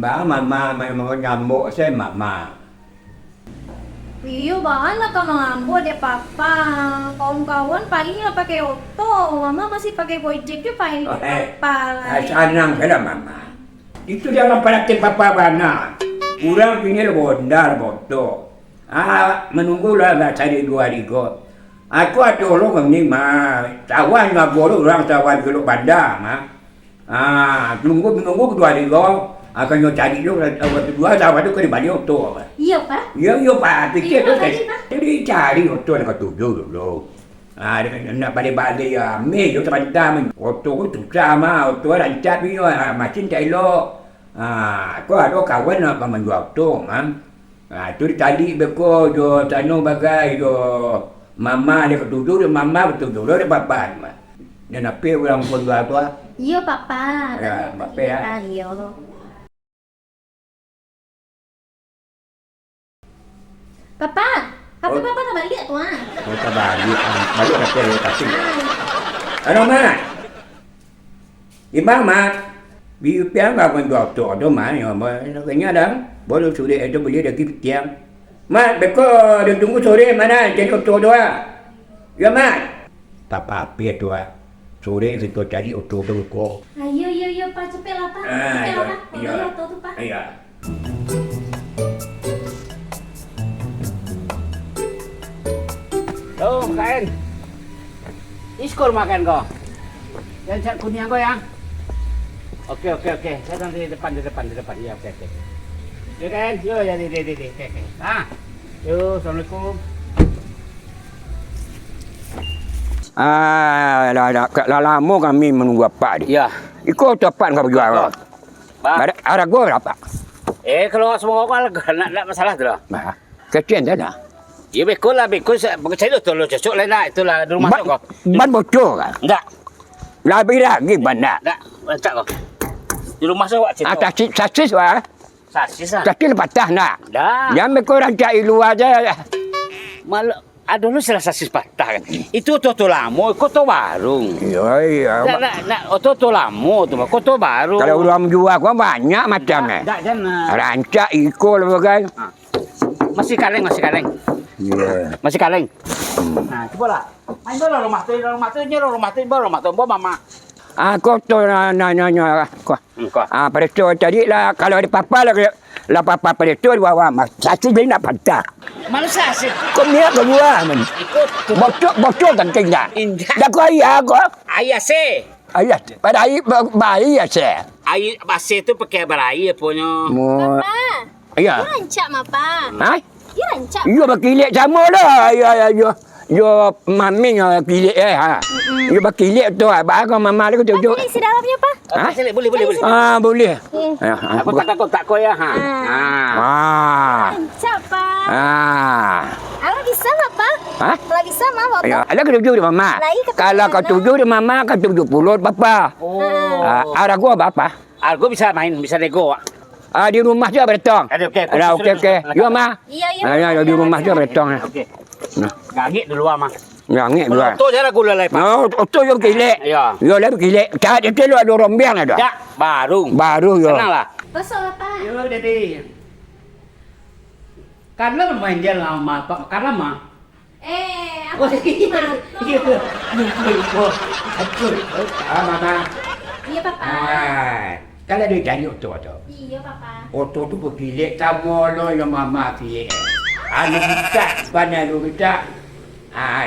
Mbak mama memang nyamuk saya mama. Iya, bahanlah kau ngambut deh papa. Kawan-kawan paling nggak pakai oto, mama masih pakai gojek juga paling papa. Senang kena mama. Itu jangan perhatiin papa bana. Kurang tinggal bondar boto. Menunggulah nggak cari 2 rigo. Aku ada orang ni mah. Tawan nggak boleh orang tawan dulu bandar mah. Menunggu 2 rigo. Akan yo cari dulu waktu 2 tawan tu kena balik oto. Iya, Pak. Iya, Pak. Pikir tu kan. Pak. Jadi cari oto nak tujuh dulu. Nak balik-balik ambil tu teman-teman. Oto tu susah mah. Oto rancap ni macam tak elok. Aku ada kawan nak menjual oto mah. Tu tadi beko jo tanu bagai jo mama dia ketujuh, mama ketujuh, dia papa mah. Dia nak pergi orang pun jual tu. Iya, papa. Ya, papa ya. Iya. Papa, apa papa tak balik tu Kita balik tapi. Ano man? Ibang mat. Biar apa menjual tu ada mana? Kayaknya dah. Boleh sore itu boleh dah kita tiang. Mat, beko dia tunggu sore mana? Jadi tu doa. Ya mat. Tak apa tu Sore kita cari oto tu ko. Iya, Pak, cepet lah, Pak. Cepet lah, Pak. Iya. Oto tu, Pak. Iya. Tuh, makan. Iskor makan kau. Yang cat kuning kau ya. Oke. Saya nanti di depan. Ya, oke. Ya kan? Yo, ya di. Oke. Yo, assalamualaikum. Lama kami menunggu apa dia. Ya. Ikut tepat kau berjual. Ada gua berapa? Kalau semua kau nak masalah tu lah. Kecil dah dah. Ya, bekul saya tu lo cocok lah nak. Itulah di rumah kau. Ban bocor kan? Enggak. Lebih lagi banyak. Enggak. Baca kau. Di rumah saya wak cerita. Atas sasis wah. Sasis lah. Sasis patah nak. Dah. Yang mereka rancak luar aja. Malu. Dulu salah sasis patah kan. Itu oto lama, koto warung. Iya. Oto lama tu, koto baru. Kalau orang jual kau banyak macamnya. Tak jangan. Rancak ikut bagai. Masih kaleng. Iya. Masih kaleng. Nah, coba lah. Main bola rumah tu, bawa mama. Kau tu nanya kau. Pada tu tadi lah kalau ada papa lah papa pada tu bawa satu dia nak patah. Mana sasis? Kau ni kau jual men. Bocor kan tinggal. Dah kau ayah kau. Ayah se. Ayah pada ayah bayi ya se. Ayah basi tu pakai berair punya. Papa. Ayah. Dia rancak, Papa. Ha? Dia rancak. Yo berkilik sama lah. Yo mami yo kilik ha. Yo berkilik tu abang mama dia tunjuk. Isi dalamnya, Pak. Boleh. Boleh. Aku tak kau ya ha. Rancak, Pak. Ala bisa nggak, Pak? Ha? Ala bisa, Mama. Ya, ada ke tujuh di mama. Lagi ke Kalau kau mana? tujuh di mama kan 70 papa. Ada gua apa? Aku bisa main, bisa nego. Di rumah je beretong. Okey. Okey. Yo ma. Iya. Di rumah je beretong. Okey. Gangit di luar mah. Ngangit dua. Tu saya gula lai pak. Tu yo kilik. Ya. Yo le kilik. Cak dia lu ada rombeng ada. Ya, Baru yo. Senanglah. Besok lah, Pak. Yo, Dedi. Karena main dia lama, Pak. Karena mah. Aku Mama. Iya, Papa. Kalau dia jadi oto. Iya, Papa. Oto tu berkilik sama lo yang mama kilik. Anak kita, pandai lu kita.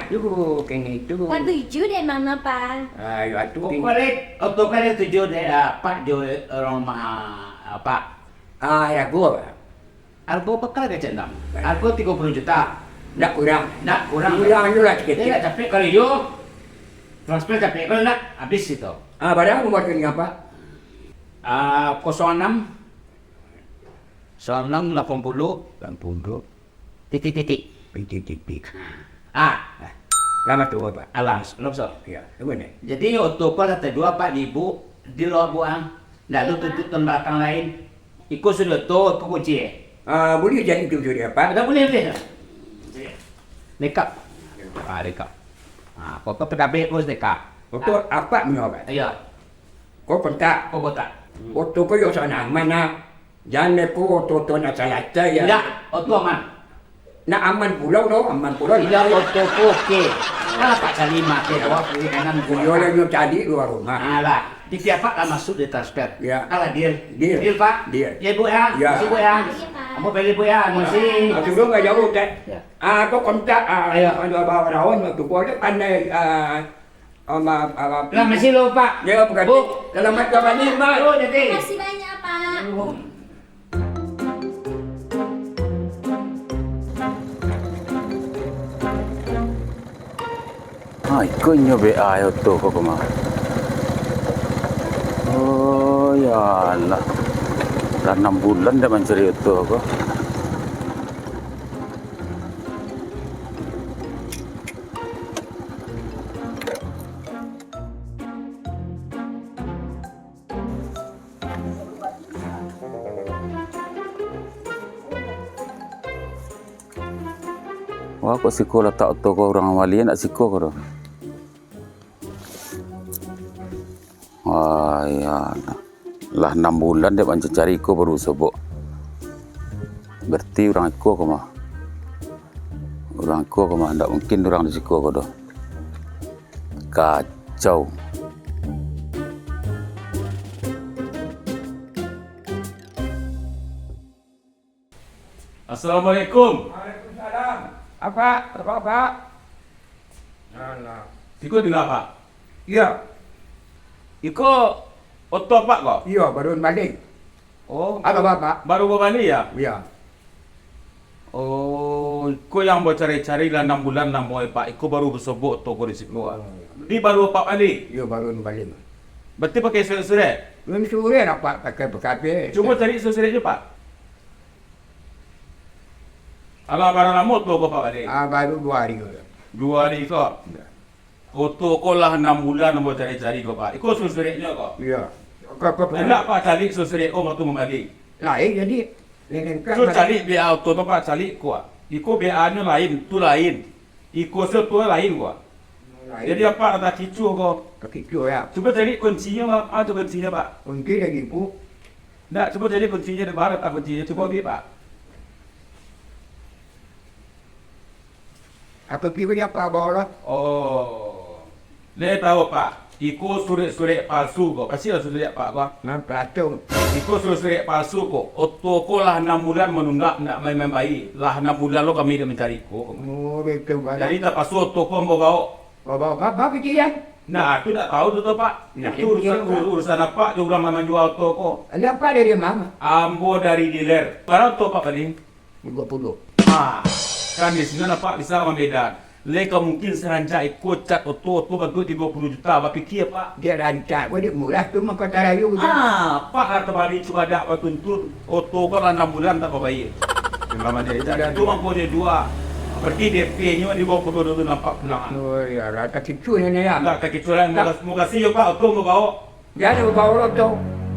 Tu kini tu. Kan 7 dari mana, Pak? Ayo tu. Untuk kali 7 deh, Pak Jo rumah Pak. Ya gua. Argo bekal ke centang? Argo 30 juta. Nak kurang. Kurang juga sikit. Dia tak capek kali yo. Transfer capek kalau nak habis itu. Padahal buat ini apa? 06 80 titik. Titik. Lama tu apa? Alas, lobso. Ya, begini. Jadi untuk kata 2-4 ribu di luar buang. Ndak ada tuntutan belakang lain. Ikut sudah tu kunci. Boleh jadi tu jadi apa? Ada boleh. Nekap. Nekap. Kau pedabek terus nekap. Untuk apa menyobat? Ya. Kau pentak. Kau botak. Untuk kau yo sana mana? Jangan ko oto nak salata ya. Tidak, oto aman. Nak aman pulau no, aman pulau. Tidak, oto ko okey. Kalau Pak Salima ke bawah kiri kanan Yo le yo tadi luar rumah. Alah, di tiap Pak dah masuk di transfer. Ya. Kalau deal. Deal. Deal Pak. Deal. Ya Bu ya. Ya. Masih Bu ya. Iya, Pak. Ambo beli Bu ya. Masih. Aku dulu nggak jauh teh. Ya. Aku kontak ada bawa rawon waktu boleh pandai sama Lah masih lo Pak. dia bukan Bu. selamat kawan ni mak. Oh jadi. Terima kasih banyak, Pak. Ay, coño, be ayo tuh kok mah. Oh ya lah. Dah 6 bulan dah mencari itu kok. Wah, kok siko lah tak tahu kau orang walian nak siko kau. Wah, ya lah 6 bulan dia macam cari ko baru sebut. Berarti orang ko kau mah. Orang ko kau mah tak mungkin orang di siko kau dah. Kacau. Assalamualaikum. Waalaikumsalam. Apa? Alah. Iko tinggal Pak. Ya, Iko oto Pak kok. iya baru balik. Oh, Apa bapak? baru balik ya? Ya. Oh, ko yang mau cari-cari lah 6 bulan lah mau Pak. Iko baru bersobok toko di situ. Di baru Pak balik. Iya baru balik. Berarti pakai surat-surat. Belum sore nak pakai PKP. Cuma cari surat je Pak. Alah barang lama toko Pak balik. Baru 2 hari. 2 hari kok. Oto ko lah 6 bulan mau cari-cari kok Pak. Iko surat-suratnya kok. Iya. Kau Hendak Pak cari surat ko waktu membalik. lain jadi. Lain So cari biar auto Pak cari kuat. Iko BA-nya lain, tu lain. Iko tu lain kuat. Jadi apa ada kicu kok. Kekicu ya. Coba cari kuncinya Pak. Ada kuncinya Pak. Mungkin lagi bu. Nah, coba cari kuncinya di barat tak kuncinya. Coba bi Pak. Apa kira apa bawa? Oh. Dia tahu Pak. Iko surat-surat palsu kok. Pasti ada surat Pak kok. Nampak tu. Iko surat-surat palsu kok. Oto ko lah 6 bulan menunggak nak main-main baik. Lah 6 bulan lo kami dah mencari ko. Oh betul Jadi balas. tak pasu oto ko mau kau. Bawa apa kecilan? Nah, itu tak tahu tu Pak. Nah, Itu itu urusan apa? Dia orang memang jual toko. Ada apa dari mama? Ambo dari dealer. Barang tu Pak paling. 20. Ah, kan di sini Pak bisa Medan. Leka mungkin seranca ikut cat oto bantu 30 juta. Apa fikir Pak? Dia rancak. Wah dia murah tu maka terayu. Ah, Pak kata balik cuba ada apa tuntut oto kan 6 bulan tak apa baik. Memang dia itu mampu dia 2. Berarti DP-nya di bawah tu nampak pulang. Oh ya rata kicu ni ya. Enggak kecuali mau kasih Pak oto mau bawa. Jangan bawa tu.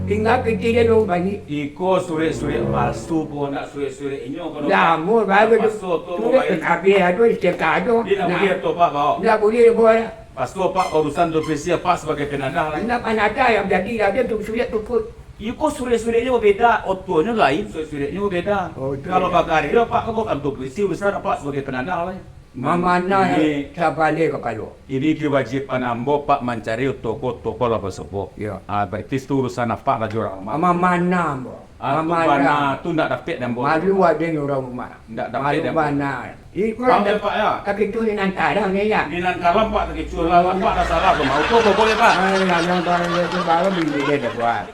Tinggal kecil dia lu bagi. Iko surat-surat palsu pun nak surat-surat ini kalau Lamur bagus tu. Masuk tu Tu tapi ada istiqah tu. dia nak boleh tu Pak bawa. Nak boleh buat. Pas tu Pak urusan dopisnya Pak sebagai penanda lah. Nak panada yang jadi ada tu sulit tu pun. Iko surat-suratnya berbeza, otonya lain, surat-suratnya berbeza. Oh, tu Kalau ya. bakar dia Pak kau kan dopisi besar Pak sebagai penanda lah. Mama na Ini- sabale kepala. Ini kewajiban ambo Pak mencari toko-toko lah tersebut. Ya. Berarti itu urusan apa lah orang rumah. Mama mana mo? Mama Mama mana na. tu nak dapat dan boleh. Malu ada orang rumah. Tak dapat Malu dan mana? Iku Faham Pak ya? tapi tu ni antara ni ya. Di Nangkalam Pak tak kecuali Pak dah salah tu mau tu boleh Pak. Ay, yang barang itu baru beli dia dah buat.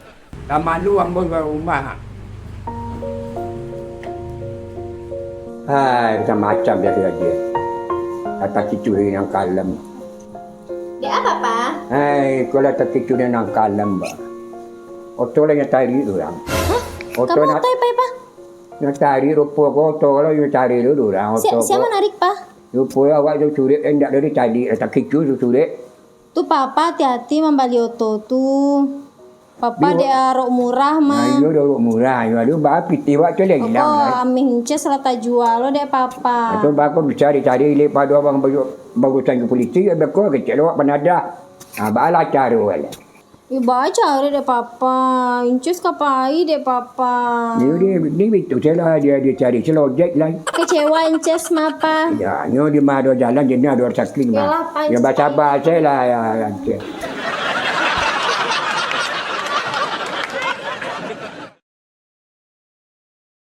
Tak malu ang bos rumah. Hai, macam-macam dia. Kata kicu yang kalem. Dia apa, Pak? Hai, kalau tak kicu yang kalem ba. Oto lang yung tari tu lang. Oto Kamu na otoy, Pak? yung tari rupo ko oto lang yung tari tu lang. Siapa narik, Pak? Rupo awak tu sulit endak dari tadi tak kicu tu sulit. Tuh Papa hati-hati membeli oto tuh. Papa Di- dia rok murah mah. Ayo dah murah. Ayo ba piti wak tu lagi Kok lang. amih nces rata jual lo deh Papa. Atau bako cari-cari lepas dua orang baru barusan ke polisi, bako kecil awak penada. Bala cara wala. Iba cari deh papa. Incus kapai deh papa. Dia itu saya dia cari selojek lah. Kecewa Incus mapa. Ya, dia mah ada jalan jadi ada sakling Yalah, mah. Ya baca-baca lah ya.